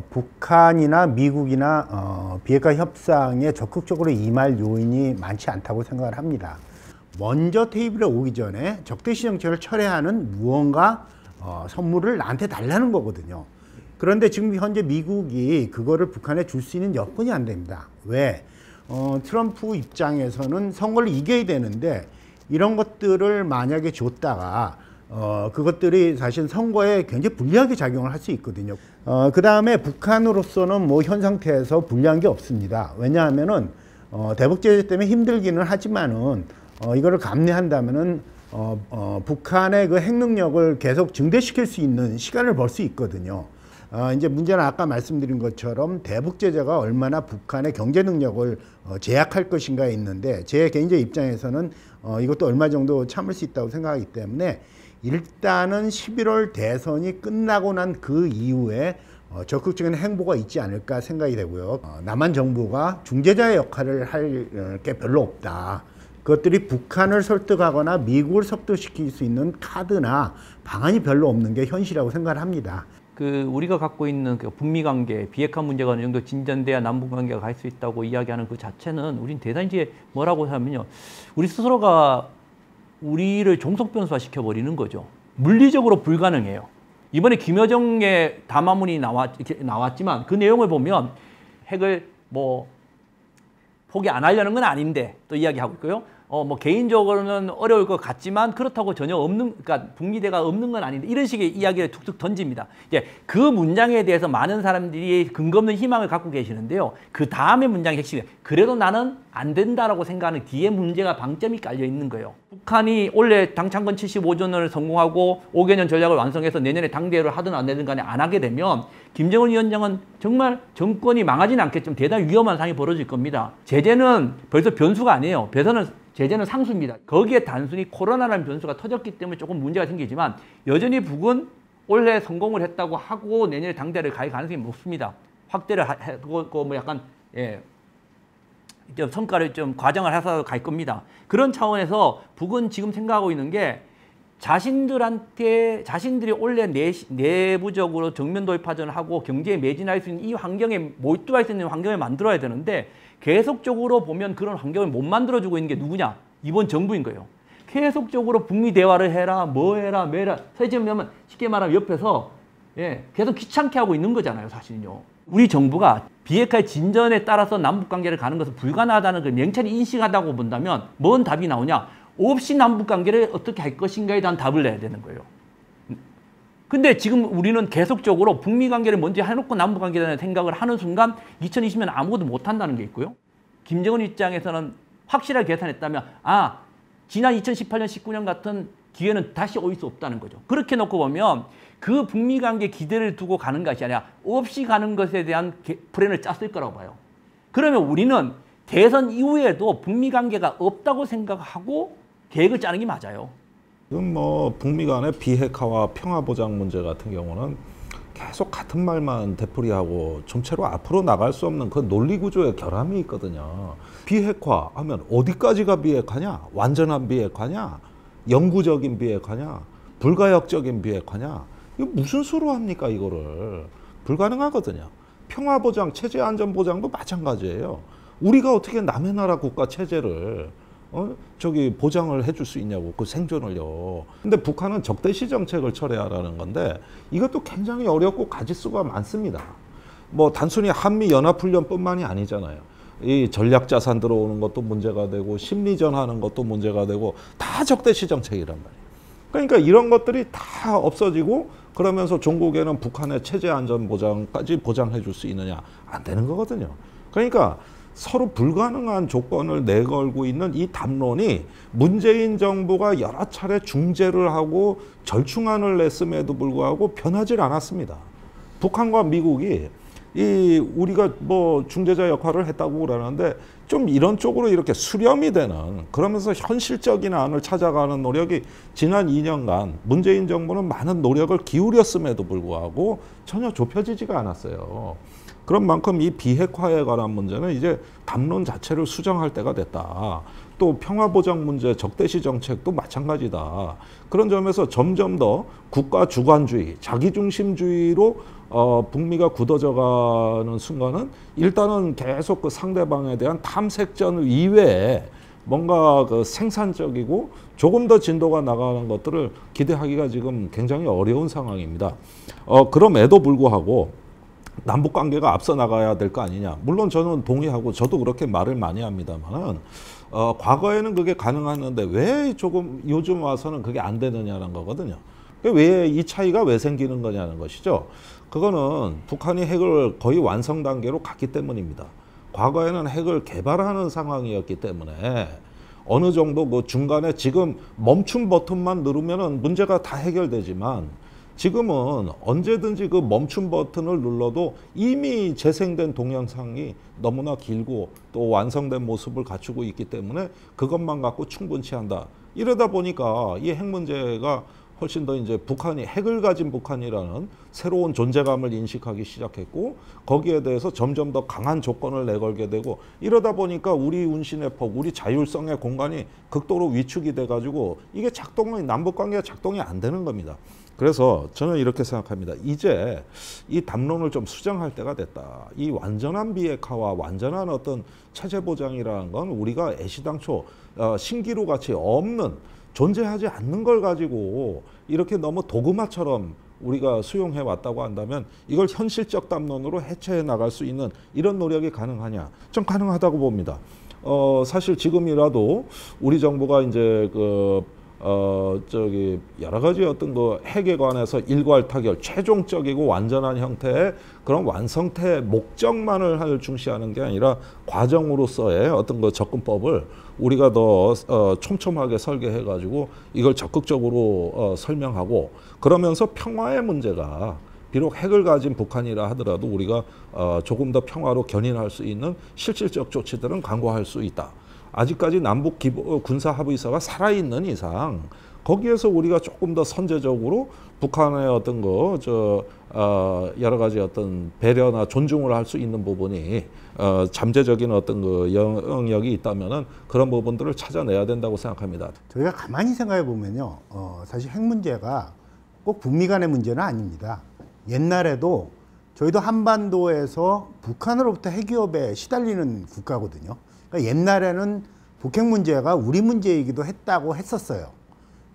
북한이나 미국이나 비핵화 협상에 적극적으로 임할 요인이 많지 않다고 생각을 합니다. 먼저 테이블에 오기 전에 적대시 정책을 철회하는 무언가 선물을 나한테 달라는 거거든요. 그런데 지금 현재 미국이 그거를 북한에 줄 수 있는 여건이 안 됩니다. 왜? 트럼프 입장에서는 선거를 이겨야 되는데 이런 것들을 만약에 줬다가 그것들이 사실 선거에 굉장히 불리하게 작용을 할 수 있거든요. 그 다음에 북한으로서는 뭐 현 상태에서 불리한 게 없습니다. 왜냐하면은 대북 제재 때문에 힘들기는 하지만은 이거를 감내한다면은 북한의 그 핵 능력을 계속 증대시킬 수 있는 시간을 벌 수 있거든요. 이제 문제는 아까 말씀드린 것처럼 대북 제재가 얼마나 북한의 경제 능력을 제약할 것인가에 있는데 제 개인적 입장에서는 이것도 얼마 정도 참을 수 있다고 생각하기 때문에 일단은 11월 대선이 끝나고 난 그 이후에 적극적인 행보가 있지 않을까 생각이 되고요. 남한 정부가 중재자의 역할을 할 게 별로 없다. 그것들이 북한을 설득하거나 미국을 설득시킬 수 있는 카드나 방안이 별로 없는 게 현실이라고 생각을 합니다. 우리가 갖고 있는 그 북미 관계, 비핵화 문제가 어느 정도 진전돼야 남북 관계가 갈 수 있다고 이야기하는 그 자체는 우린 대단히 이제 뭐라고 하면요, 우리 스스로가 우리를 종속 변수화 시켜버리는 거죠. 물리적으로 불가능해요. 이번에 김여정의 담화문이 나왔지만 그 내용을 보면 핵을 뭐 포기 안 하려는 건 아닌데 또 이야기하고 있고요. 뭐 개인적으로는 어려울 것 같지만 그렇다고 전혀 없는, 그러니까 북미대가 없는 건 아닌데 이런 식의 이야기를 툭툭 던집니다. 이제 그 문장에 대해서 많은 사람들이 근거 없는 희망을 갖고 계시는데요. 그 다음에 문장의 핵심이 그래도 나는 안 된다라고 생각하는 뒤에 문제가 방점이 깔려 있는 거예요. 북한이 원래 당창건 75전을 성공하고 5개년 전략을 완성해서 내년에 당대회를 하든 안 되든 간에 안 하게 되면 김정은 위원장은 정말 정권이 망하지는 않겠지만 대단히 위험한 상황이 벌어질 겁니다. 제재는 벌써 변수가 아니에요. 제재는 상수입니다. 거기에 단순히 코로나라는 변수가 터졌기 때문에 조금 문제가 생기지만 여전히 북은 올해 성공을 했다고 하고 내년에 당대회를 갈 가능성이 높습니다. 확대를 하고 뭐 약간 좀 성과를 좀 과정을 해서 갈 겁니다. 그런 차원에서 북은 지금 생각하고 있는 게 자신들이 원래 내부적으로 정면 돌파전을 하고 경제에 매진할 수 있는 이 환경에 몰두할 수 있는 환경을 만들어야 되는데 계속적으로 보면 그런 환경을 못 만들어주고 있는 게 누구냐? 이번 정부인 거예요. 계속적으로 북미 대화를 해라, 뭐 해라, 매라. 사실은 쉽게 말하면 옆에서 계속 귀찮게 하고 있는 거잖아요, 사실은요. 우리 정부가 비핵화의 진전에 따라서 남북관계를 가는 것은 불가능하다는 걸 명확히 인식하다고 본다면 뭔 답이 나오냐? 없이 남북관계를 어떻게 할 것인가에 대한 답을 내야 되는 거예요. 근데 지금 우리는 계속적으로 북미 관계를 먼저 해놓고 남북관계에 대한 생각을 하는 순간 2020년 아무것도 못한다는 게 있고요. 김정은 입장에서는 확실하게 계산했다면 지난 2018년, 19년 같은 기회는 다시 올 수 없다는 거죠. 그렇게 놓고 보면 그 북미 관계 기대를 두고 가는 것이 아니라 없이 가는 것에 대한 플랜을 짰을 거라고 봐요. 그러면 우리는 대선 이후에도 북미 관계가 없다고 생각하고 계획을 짜는 게 맞아요. 지금 뭐 북미 간의 비핵화와 평화 보장 문제 같은 경우는 계속 같은 말만 되풀이하고 좀채로 앞으로 나갈 수 없는 그 논리 구조의 결함이 있거든요. 비핵화 하면 어디까지가 비핵화냐? 완전한 비핵화냐? 영구적인 비핵화냐? 불가역적인 비핵화냐? 이거 무슨 수로 합니까, 이거를? 불가능하거든요. 평화 보장, 체제 안전 보장도 마찬가지예요. 우리가 어떻게 남의 나라 국가 체제를 보장을 해줄 수 있냐고, 그 생존을요. 근데 북한은 적대시 정책을 철회하라는 건데 이것도 굉장히 어렵고 가짓수가 많습니다. 뭐 단순히 한미 연합훈련뿐만이 아니잖아요. 이 전략 자산 들어오는 것도 문제가 되고 심리전 하는 것도 문제가 되고 다 적대시 정책이란 말이에요. 그러니까 이런 것들이 다 없어지고 그러면서 종국에는 북한의 체제 안전 보장까지 보장해 줄 수 있느냐? 안 되는 거거든요. 그러니까 서로 불가능한 조건을 내걸고 있는 이 담론이 문재인 정부가 여러 차례 중재를 하고 절충안을 냈음에도 불구하고 변하질 않았습니다. 북한과 미국이 우리가 뭐 중재자 역할을 했다고 그러는데 좀 이런 쪽으로 이렇게 수렴이 되는, 그러면서 현실적인 안을 찾아가는 노력이 지난 2년간 문재인 정부는 많은 노력을 기울였음에도 불구하고 전혀 좁혀지지가 않았어요. 그런 만큼 이 비핵화에 관한 문제는 이제 담론 자체를 수정할 때가 됐다. 또 평화보장 문제, 적대시 정책도 마찬가지다. 그런 점에서 점점 더 국가 주관주의, 자기중심주의로 북미가 굳어져 가는 순간은 일단은 계속 그 상대방에 대한 탐색전 이외에 뭔가 그 생산적이고 조금 더 진도가 나가는 것들을 기대하기가 지금 굉장히 어려운 상황입니다. 그럼에도 불구하고 남북 관계가 앞서 나가야 될 거 아니냐. 물론 저는 동의하고 저도 그렇게 말을 많이 합니다만은 과거에는 그게 가능했는데 왜 조금 요즘 와서는 그게 안 되느냐는 거거든요. 왜 이 차이가 왜 생기는 거냐는 것이죠. 그거는 북한이 핵을 거의 완성 단계로 갔기 때문입니다. 과거에는 핵을 개발하는 상황이었기 때문에 어느 정도 그 중간에 지금 멈춤 버튼만 누르면은 문제가 다 해결되지만 지금은 언제든지 그 멈춤 버튼을 눌러도 이미 재생된 동영상이 너무나 길고 또 완성된 모습을 갖추고 있기 때문에 그것만 갖고 충분치 한다. 이러다 보니까 이 핵 문제가 훨씬 더 이제 북한이 핵을 가진 북한이라는 새로운 존재감을 인식하기 시작했고 거기에 대해서 점점 더 강한 조건을 내걸게 되고 이러다 보니까 우리 운신의 폭, 우리 자율성의 공간이 극도로 위축이 돼가지고 이게 남북 관계가 작동이 안 되는 겁니다. 그래서 저는 이렇게 생각합니다. 이제 이 담론을 좀 수정할 때가 됐다. 이 완전한 비핵화와 완전한 어떤 체제 보장이라는 건 우리가 애시당초 신기루 같이 없는 존재하지 않는 걸 가지고 이렇게 너무 도그마처럼 우리가 수용해 왔다고 한다면 이걸 현실적 담론으로 해체해 나갈 수 있는 이런 노력이 가능하냐? 좀 가능하다고 봅니다. 사실 지금이라도 우리 정부가 이제 여러 가지 어떤 그 핵에 관해서 일괄타결, 최종적이고 완전한 형태의 그런 완성태 목적만을 중시하는 게 아니라 과정으로서의 어떤 그 접근법을 우리가 더 촘촘하게 설계해가지고 이걸 적극적으로 설명하고 그러면서 평화의 문제가 비록 핵을 가진 북한이라 하더라도 우리가 조금 더 평화로 견인할 수 있는 실질적 조치들은 강구할 수 있다. 아직까지 남북 군사 합의서가 살아있는 이상 거기에서 우리가 조금 더 선제적으로 북한의 어떤 여러 가지 어떤 배려나 존중을 할 수 있는 부분이 잠재적인 어떤 그 영역이 있다면은 그런 부분들을 찾아내야 된다고 생각합니다. 저희가 가만히 생각해 보면요, 사실 핵 문제가 꼭 북미 간의 문제는 아닙니다. 옛날에도 저희도 한반도에서 북한으로부터 핵위협에 시달리는 국가거든요. 그러니까 옛날에는 북핵 문제가 우리 문제이기도 했다고 했었어요.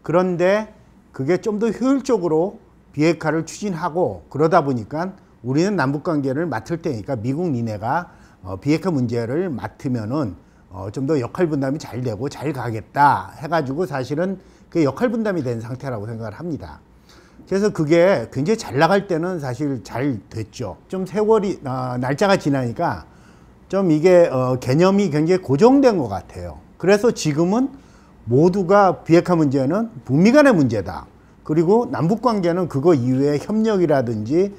그런데 그게 좀 더 효율적으로 비핵화를 추진하고 그러다 보니까 우리는 남북관계를 맡을 테니까 미국 니네가 비핵화 문제를 맡으면은 좀 더 역할 분담이 잘 되고 잘 가겠다 해가지고 사실은 그 역할 분담이 된 상태라고 생각을 합니다. 그래서 그게 굉장히 잘 나갈 때는 사실 잘 됐죠. 좀 세월이 날짜가 지나니까 좀 이게 개념이 굉장히 고정된 것 같아요. 그래서 지금은 모두가 비핵화 문제는 북미 간의 문제다. 그리고 남북 관계는 그거 이외에 협력이라든지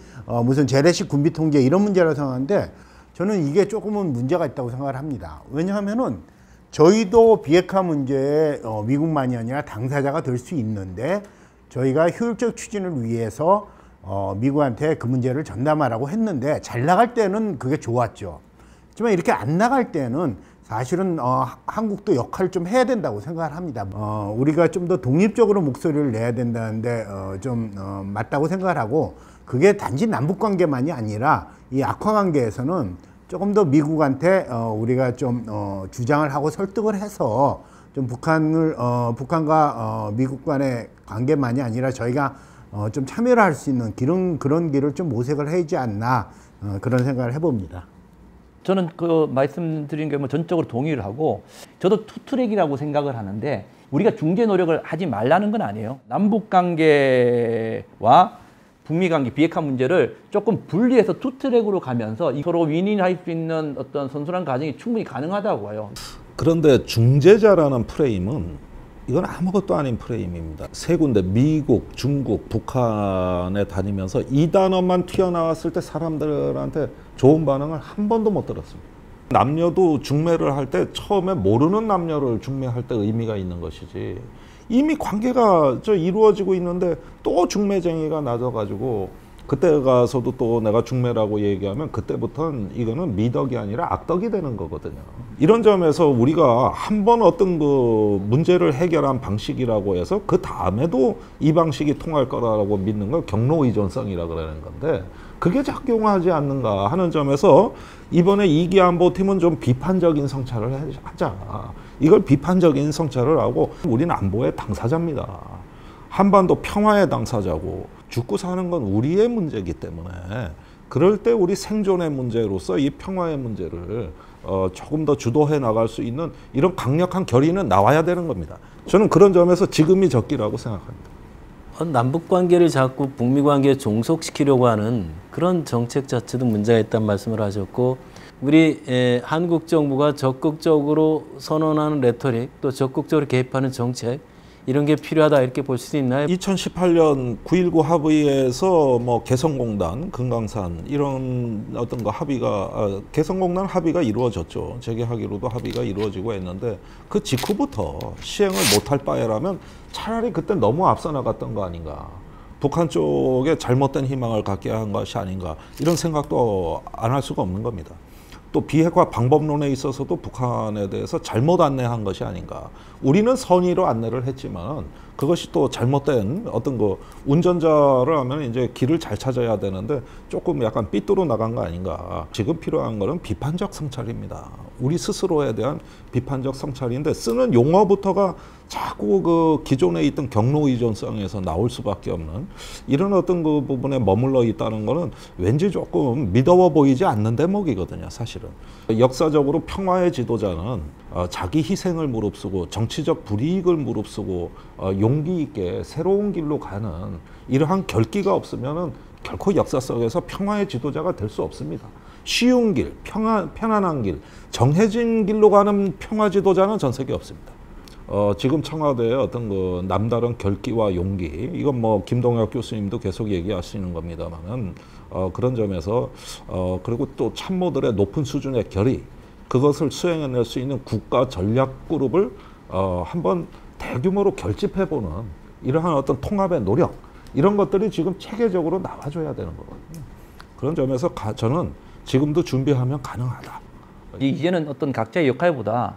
무슨 재래식 군비 통제 이런 문제라고 생각하는데 저는 이게 조금은 문제가 있다고 생각을 합니다. 왜냐하면은 저희도 비핵화 문제에 미국만이 아니라 당사자가 될 수 있는데 저희가 효율적 추진을 위해서 미국한테 그 문제를 전담하라고 했는데 잘 나갈 때는 그게 좋았죠. 하지만 이렇게 안 나갈 때는 사실은 한국도 역할을 좀 해야 된다고 생각을 합니다. 우리가 좀 더 독립적으로 목소리를 내야 된다는데 맞다고 생각을 하고 그게 단지 남북관계만이 아니라 이 악화관계에서는 조금 더 미국한테 우리가 좀 주장을 하고 설득을 해서 좀 북한과 미국 간의 관계만이 아니라 저희가 좀 참여를 할 수 있는 그런 길을 좀 모색을 해야지 않나 그런 생각을 해봅니다. 저는 그 말씀드린 게 뭐 전적으로 동의를 하고 저도 투트랙이라고 생각을 하는데 우리가 중재 노력을 하지 말라는 건 아니에요. 남북 관계와 북미 관계 비핵화 문제를 조금 분리해서 투트랙으로 가면서 서로 윈윈할 수 있는 어떤 선순환 과정이 충분히 가능하다고 봐요. 그런데 중재자라는 프레임은 이건 아무것도 아닌 프레임입니다. 세 군데 미국, 중국, 북한에 다니면서 이 단어만 튀어나왔을 때 사람들한테 좋은 반응을 한 번도 못 들었습니다. 남녀도 중매를 할 때 처음에 모르는 남녀를 중매할 때 의미가 있는 것이지 이미 관계가 이루어지고 있는데 또 중매쟁이가 나서가지고 그때 가서도 또 내가 중매라고 얘기하면 그때부터는 이거는 미덕이 아니라 악덕이 되는 거거든요. 이런 점에서 우리가 한번 어떤 그 문제를 해결한 방식이라고 해서 그 다음에도 이 방식이 통할 거라고 믿는 건 경로 의존성이라 그러는 건데 그게 작용하지 않는가 하는 점에서 이번에 이기안보팀은 좀 비판적인 성찰을 하자. 이걸 비판적인 성찰을 하고 우리는 안보의 당사자입니다. 한반도 평화의 당사자고 죽고 사는 건 우리의 문제이기 때문에 그럴 때 우리 생존의 문제로서 이 평화의 문제를 조금 더 주도해 나갈 수 있는 이런 강력한 결의는 나와야 되는 겁니다. 저는 그런 점에서 지금이 적기라고 생각합니다. 남북 관계를 자꾸 북미 관계에 종속시키려고 하는 그런 정책 자체도 문제가 있다는 말씀을 하셨고 우리 한국 정부가 적극적으로 선언하는 레토릭 또 적극적으로 개입하는 정책 이런 게 필요하다 이렇게 볼 수 있나요? 2018년 9.19 합의에서 뭐 개성공단, 금강산 이런 어떤 거 합의가 개성공단 합의가 이루어졌죠. 재개하기로도 합의가 이루어지고 했는데 그 직후부터 시행을 못할 바에라면 차라리 그때 너무 앞서 나갔던 거 아닌가. 북한 쪽에 잘못된 희망을 갖게 한 것이 아닌가 이런 생각도 안 할 수가 없는 겁니다. 또 비핵화 방법론에 있어서도 북한에 대해서 잘못 안내한 것이 아닌가. 우리는 선의로 안내를 했지만 그것이 또 잘못된 어떤 거 운전자를 하면 이제 길을 잘 찾아야 되는데 조금 약간 삐뚤어 나간 거 아닌가. 지금 필요한 거는 비판적 성찰입니다. 우리 스스로에 대한 비판적 성찰인데 쓰는 용어부터가 자꾸 그 기존에 있던 경로 의존성에서 나올 수밖에 없는 이런 어떤 그 부분에 머물러 있다는 거는 왠지 조금 믿어워 보이지 않는 대목이거든요, 사실은. 역사적으로 평화의 지도자는 자기 희생을 무릅쓰고 정치적 불이익을 무릅쓰고 용기 있게 새로운 길로 가는 이러한 결기가 없으면은 결코 역사 속에서 평화의 지도자가 될 수 없습니다. 쉬운 길, 편안한 길, 정해진 길로 가는 평화 지도자는 전 세계에 없습니다. 지금 청와대의 어떤 그 남다른 결기와 용기, 이건 뭐 김동혁 교수님도 계속 얘기하시는 겁니다만은 그런 점에서 그리고 또 참모들의 높은 수준의 결의, 그것을 수행해낼 수 있는 국가 전략 그룹을 한번 대규모로 결집해보는 이러한 어떤 통합의 노력, 이런 것들이 지금 체계적으로 나와줘야 되는 거거든요. 그런 점에서 저는 지금도 준비하면 가능하다. 이제는 어떤 각자의 역할보다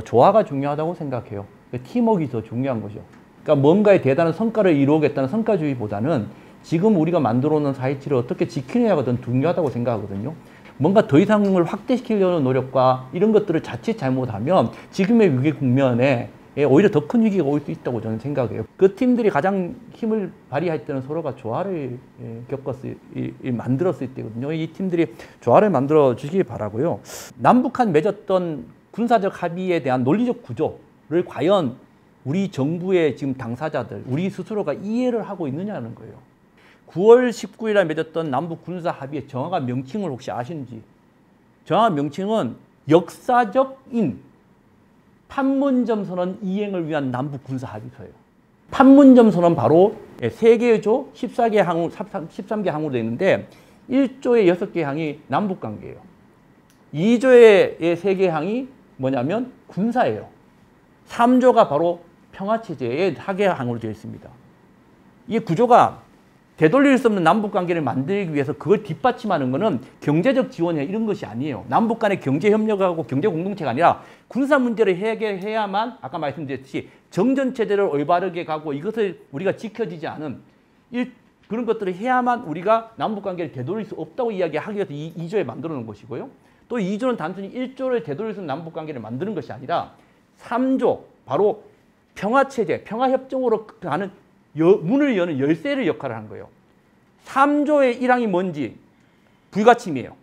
조화가 중요하다고 생각해요. 팀워크가 더 중요한 거죠. 그러니까 뭔가의 대단한 성과를 이루겠다는 성과주의보다는 지금 우리가 만들어 놓은 사회치를 어떻게 지키느냐가 더 중요하다고 생각하거든요. 뭔가 더 이상을 확대시키려는 노력과 이런 것들을 자칫 잘못하면 지금의 위기 국면에 오히려 더 큰 위기가 올 수 있다고 저는 생각해요. 그 팀들이 가장 힘을 발휘할 때는 서로가 조화를 만들었을 때거든요. 이 팀들이 조화를 만들어 주시기 바라고요. 남북한 맺었던 군사적 합의에 대한 논리적 구조를 과연 우리 정부의 지금 당사자들, 우리 스스로가 이해를 하고 있느냐는 거예요. 9월 19일에 맺었던 남북 군사 합의의 정확한 명칭을 혹시 아시는지? 정확한 명칭은 역사적인 판문점 선언 이행을 위한 남북 군사 합의서예요. 판문점 선언 바로 3개조 14개 항으로 13개 항으로 되어 있는데 1조의 6개 항이 남북 관계예요. 2조의 3개 항이 뭐냐면 군사예요. 3조가 바로 평화체제의 4개 항으로 되어 있습니다. 이 구조가 되돌릴 수 없는 남북 관계를 만들기 위해서 그걸 뒷받침하는 것은 경제적 지원이나 이런 것이 아니에요. 남북 간의 경제 협력하고 경제 공동체가 아니라 군사 문제를 해결해야만 아까 말씀드렸듯이 정전 체제를 올바르게 가고 이것을 우리가 지켜지지 않은 그런 것들을 해야만 우리가 남북 관계를 되돌릴 수 없다고 이야기하기 위해서 이 2조에 만들어 놓은 것이고요. 또 2조는 단순히 1조를 되돌릴 수 있는 남북 관계를 만드는 것이 아니라 3조 바로 평화 체제, 평화 협정으로 가는 문을 여는 열쇠를 역할을 하는 거예요. 3조의 1항이 뭔지 불가침이에요.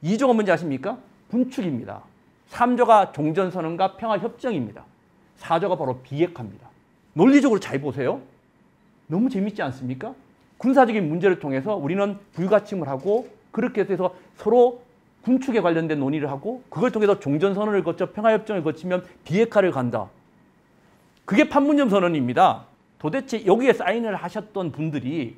2조가 뭔지 아십니까? 군축입니다. 3조가 종전선언과 평화협정입니다. 4조가 바로 비핵화입니다. 논리적으로 잘 보세요. 너무 재밌지 않습니까? 군사적인 문제를 통해서 우리는 불가침을 하고 그렇게 해서 서로 군축에 관련된 논의를 하고 그걸 통해서 종전선언을 거쳐 평화협정을 거치면 비핵화를 간다. 그게 판문점 선언입니다. 도대체 여기에 사인을 하셨던 분들이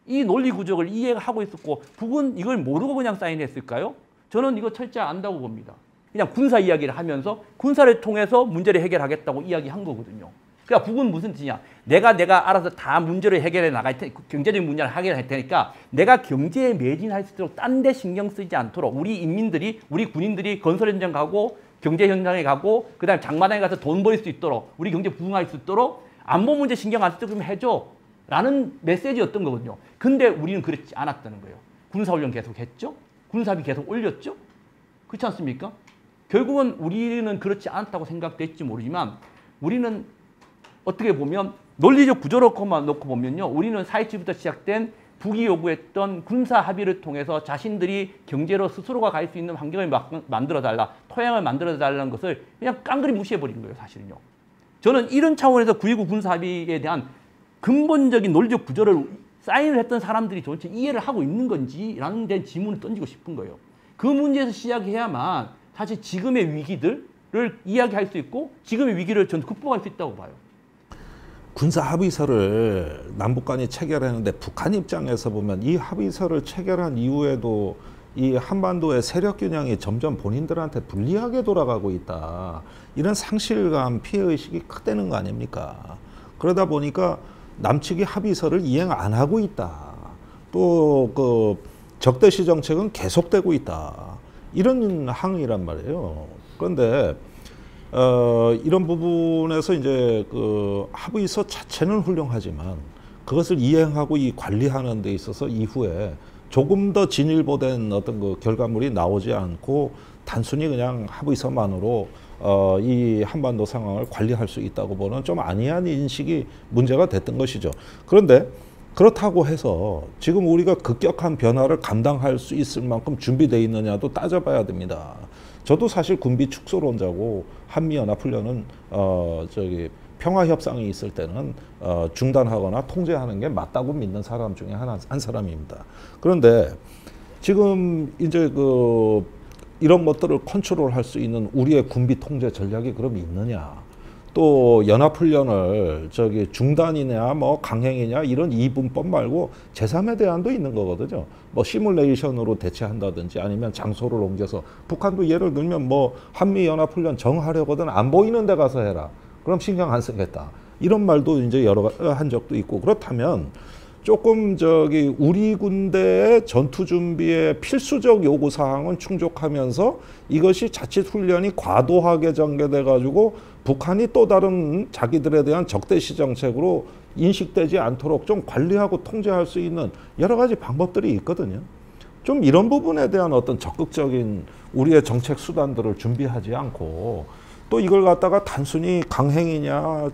이 논리 구조를 이해하고 있었고 북은 이걸 모르고 그냥 사인했을까요? 저는 이거 철저히 안다고 봅니다. 그냥 군사 이야기를 하면서 군사를 통해서 문제를 해결하겠다고 이야기한 거거든요. 그러니까 북은 무슨 뜻이냐? 내가 알아서 다 문제를 해결해 나갈 테니까, 경제적인 문제를 해결할 테니까 내가 경제에 매진할 수 있도록 딴 데 신경 쓰지 않도록 우리 인민들이, 우리 군인들이 건설 현장 가고 경제 현장에 가고 그다음에 장마당에 가서 돈 벌 수 있도록 우리 경제 부흥할 수 있도록 안보 문제 신경 안 쓰도록 해줘 라는 메시지였던 거거든요. 근데 우리는 그렇지 않았다는 거예요. 군사훈련 계속 했죠. 군사비 계속 올렸죠. 그렇지 않습니까? 결국은 우리는 그렇지 않다고 생각될지 모르지만 우리는 어떻게 보면 논리적 구조로만 놓고 보면요. 우리는 4.27부터 시작된 북이 요구했던 군사 합의를 통해서 자신들이 경제로 스스로가 갈 수 있는 환경을 만들어달라, 토양을 만들어달라는 것을 그냥 깡그리 무시해버린 거예요. 사실은요. 저는 이런 차원에서 9.19 군사 합의에 대한 근본적인 논리적 구조를 사인을 했던 사람들이 도대체 이해를 하고 있는 건지라는 데 질문을 던지고 싶은 거예요. 그 문제에서 시작해야만 사실 지금의 위기들을 이야기할 수 있고 지금의 위기를 전 극복할 수 있다고 봐요. 군사 합의서를 남북 간이 체결했는데 북한 입장에서 보면 이 합의서를 체결한 이후에도 이 한반도의 세력 균형이 점점 본인들한테 불리하게 돌아가고 있다. 이런 상실감, 피해의식이 크다는 거 아닙니까? 그러다 보니까 남측이 합의서를 이행 안 하고 있다. 또 그 적대시 정책은 계속되고 있다. 이런 항의란 말이에요. 그런데 이런 부분에서 이제 그 합의서 자체는 훌륭하지만 그것을 이행하고 이 관리하는 데 있어서 이후에 조금 더 진일보된 어떤 그 결과물이 나오지 않고 단순히 그냥 합의서만으로 이 한반도 상황을 관리할 수 있다고 보는 좀 아니한 인식이 문제가 됐던 것이죠. 그런데 그렇다고 해서 지금 우리가 급격한 변화를 감당할 수 있을 만큼 준비되어 있느냐도 따져봐야 됩니다. 저도 사실 군비 축소론자고 한미연합훈련은 평화 협상이 있을 때는 중단하거나 통제하는 게 맞다고 믿는 사람 중에 한 사람입니다. 그런데 지금 이제 이런 것들을 컨트롤할 수 있는 우리의 군비 통제 전략이 그럼 있느냐? 또 연합훈련을 중단이냐 뭐 강행이냐 이런 이분법 말고 제3의 대안도 있는 거거든요. 뭐 시뮬레이션으로 대체한다든지 아니면 장소를 옮겨서 북한도 예를 들면 뭐 한미연합훈련 정하려거든 안 보이는 데 가서 해라. 그럼 신경 안 쓰겠다. 이런 말도 이제 여러 한 적도 있고 그렇다면 조금 우리 군대의 전투 준비의 필수적 요구 사항은 충족하면서 이것이 자칫 훈련이 과도하게 전개돼 가지고 북한이 또 다른 자기들에 대한 적대시 정책으로 인식되지 않도록 좀 관리하고 통제할 수 있는 여러 가지 방법들이 있거든요. 좀 이런 부분에 대한 어떤 적극적인 우리의 정책 수단들을 준비하지 않고 또 이걸 갖다가 단순히 강행이냐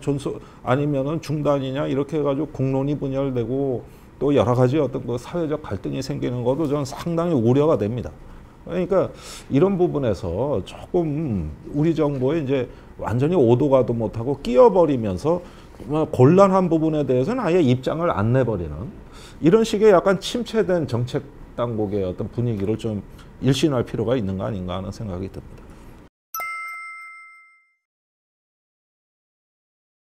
아니면은 중단이냐 이렇게 해가지고 국론이 분열되고 또 여러 가지 어떤 그 사회적 갈등이 생기는 것도 저는 상당히 우려가 됩니다. 그러니까 이런 부분에서 조금 우리 정부에 이제 완전히 오도가도 못하고 끼어버리면서 곤란한 부분에 대해서는 아예 입장을 안 내버리는 이런 식의 약간 침체된 정책 당국의 어떤 분위기를 좀 일신할 필요가 있는 거 아닌가 하는 생각이 듭니다.